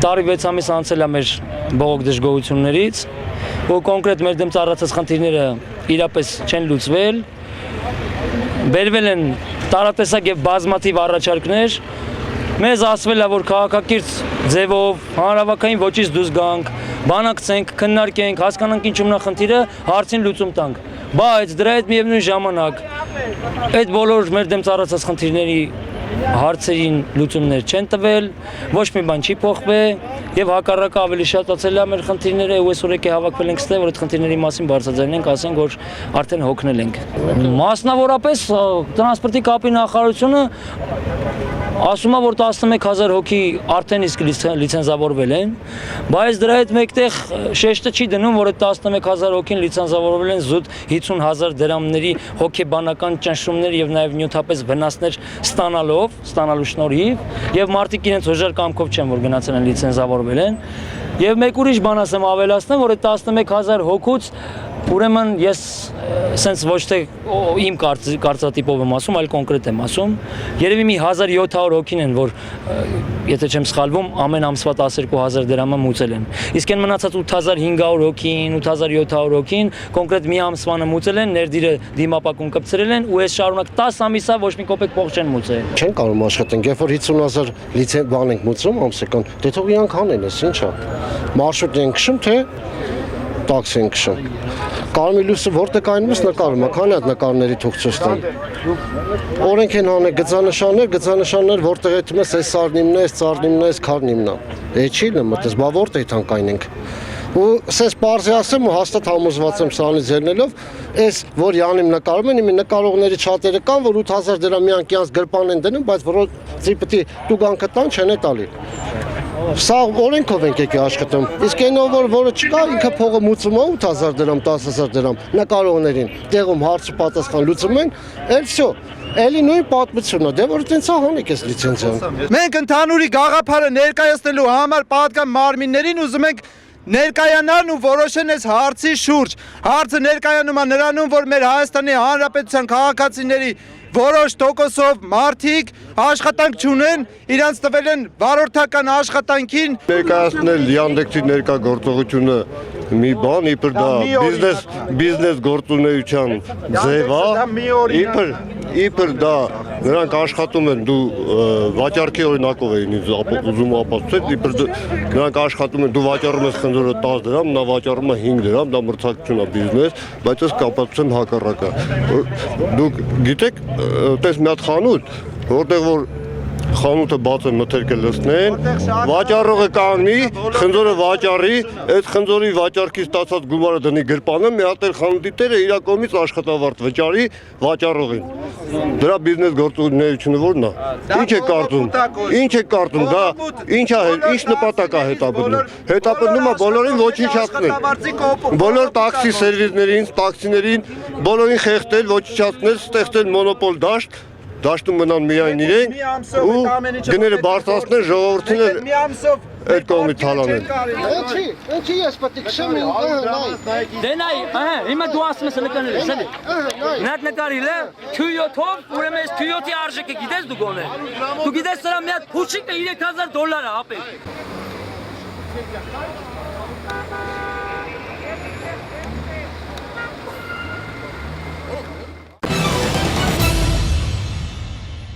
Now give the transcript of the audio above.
Տարի 6 ամիս անցել է մեր բողոք դժգոհություններից, որ կոնկրետ մեր դեմ ծառացած խնդիրները իրապես չեն լուծվել, բերվել են տարատեսակ եւ բազմաթիվ առաջարկներ, մեզ ասվել է, որ քաղաքակիրթ ձևով հանրավակային ոչից դուրս գանք, բանակցենք, քննարկենք, հասկանանք ինչումն է խնդիրը, հարցին լուծում տանք, բայց դրա հետ միևնույն ժամանակ այդ բոլոր մեր դեմ ծառացած խնդիրների հարցերին լուծումներ չեն տվել, ոչ մի բան չի փոխվել եւ հակառակը ավելի շատացել է մեր խնդիրները ու այսօր եկե հավաքվել ենք ստե, որ այդ խնդիրների մասին բարձրաձայնենք, ասենք, որ արդեն հոգնել ենք։ Մասնավորապես տրանսպորտի կապի նախարարությունը ասում է, որ 11000 հոգի արդեն իսկ լիցենզավորվել են, բայց դրա հետ մեկտեղ շեշտը չի դնում, որ այդ 11000 հոգին լիցենզավորվել են զուտ 50000 դրամների հոգեբանական ճնշումներ եւ նաեւ նյութապես վնասներ ստանալու շնորհիվ եւ մարդիկ իրենց հոժար կամքով չեն, որ գնացել են լիցենզավորվել են եւ մեկ ուրիշ բան ասեմ ավելացնեմ, որ այդ 11000 հոգուց ուրեմն ես սենց ոչ թե իմ կարծրատիպով եմ ասում, այլ կոնկրետ եմ ասում, երևի մի 1700 հոգին են, որ եթե չեմ սխալվում, ամեն ամսվա 12000 դրամը մուծել են։ Իսկ այն մնացած 8500 հոգին, 8700 հոգին կոնկրետ մի ամսվանը մուծել են, ներդիրը դիմապակուն կպցրել են ու այս շարունակ 10 ամիսա ոչ մի կոպեկ փող չեն մուծել։ Չեն կարող աշխատենք, երբ որ 50000 լիցենզ բան ենք մուծում ամսական, դե թող իրանք անեն, ինչա։ Մարշրուտ են քշում, թե տաքսի են քշում։ Կարմիր լույսը որտեղ կայնումս նկարում է, քանի հատ նկարների թող ցույց տան։ Օրենք են հանել գծանշաններ, որտեղ այդում է այս սարնիմն է, այս ծառնիմն է, այս քարնիմն է։ Է չի նմտես, բա որտեղ թան կայնենք։ Ու սես բարձի ասեմ ու հաստատ համոզված եմ սրանից ելնելով, այս որ յանիմ նկարում են, իմի նկարողների չաթերը կան, որ 8000 դրամ միանք յանց գրպան են դնում, բայց որոնցի պետք է տուգանքը տան չեն է տալի։ Սա օրենքով ենք եկի աշխատում, իսկ այնով որը չկա, ինքը փողը մուծում է 8000 դրամ, 10000 դրամ նկարողներին, տեղում հարցը պատասխան լուծում են, էլ վсё, էլի նույն պատմությունն է, դե որ տենց է հանեք այս լիցենզիան։ Մենք ընդհանուրի գաղափարը ներկայացնելու համար պատկան մարմիններին ուզում ենք ներկայանան ու որոշեն այս հարցի շուրջ։ Հարցը ներկայանում է նրանում, որ մեր Հայաստանի Հանրապետության քաղաքացիների որոշ տոկոսով մարդիկ աշխատանք չունեն, իրանց տվել են վարորդական աշխատանքին։ Ներկայացնել Yandex-ի ներկա գործողությունը մի բան, իբր դա բիզնես գործունեության ձև է, իբր դա նրանք աշխատում են, դու վաճառքի օրինակով էին ուզում ապացուցել, իբր նրանք աշխատում են, դու վաճառում ես խնձորը 10 դրամ, նա վաճառում է 5 դրամ, դա մրցակցություն է բիզնես, բայց ես կապացուցեմ հակառակը։ Դուք գիտեք, տես մի հատ խանութ, որտեղ որ խանութը բաց է մթերքը լցնեն, վաճառողը կանգնի, խնձորը վաճառի, այդ խնձորի վաճառքից ստացած գումարը դնի գրպանը, մի հատ էլ խանութի տերը իր կողմից աշխատավարձ վճարի վաճառողին։ Դրա բիզնես գործունեությունը ո՞րն է։ Ինչ է կարծում, դա ինչ նպատակ է հետապնդում։ Հետապնդում է բոլորին ոչնչացնել։ Բոլոր տաքսի սերվիսներին, տաքսիներին, բոլորին խեղդել, ոչնչացնել, ստեղծել մոնոպոլ դաշտ։ Դաշտում մնան միայն իրենք ու գները բարձրացնել, ժողովրդին այդ կողմից թալանել։ Ինչի ես պետք է քշեմ ու նայ։ Դե նայ, հիմա դու ասում ես նկարել ես, էլի։ Նայ նկարիլ է, Q7-ով, ուրեմն այս Q7-ի արժեքը գիտես դու գոնե։ Դու գիտես սրա մի հատ փուչիկը $3000 է, ապեր։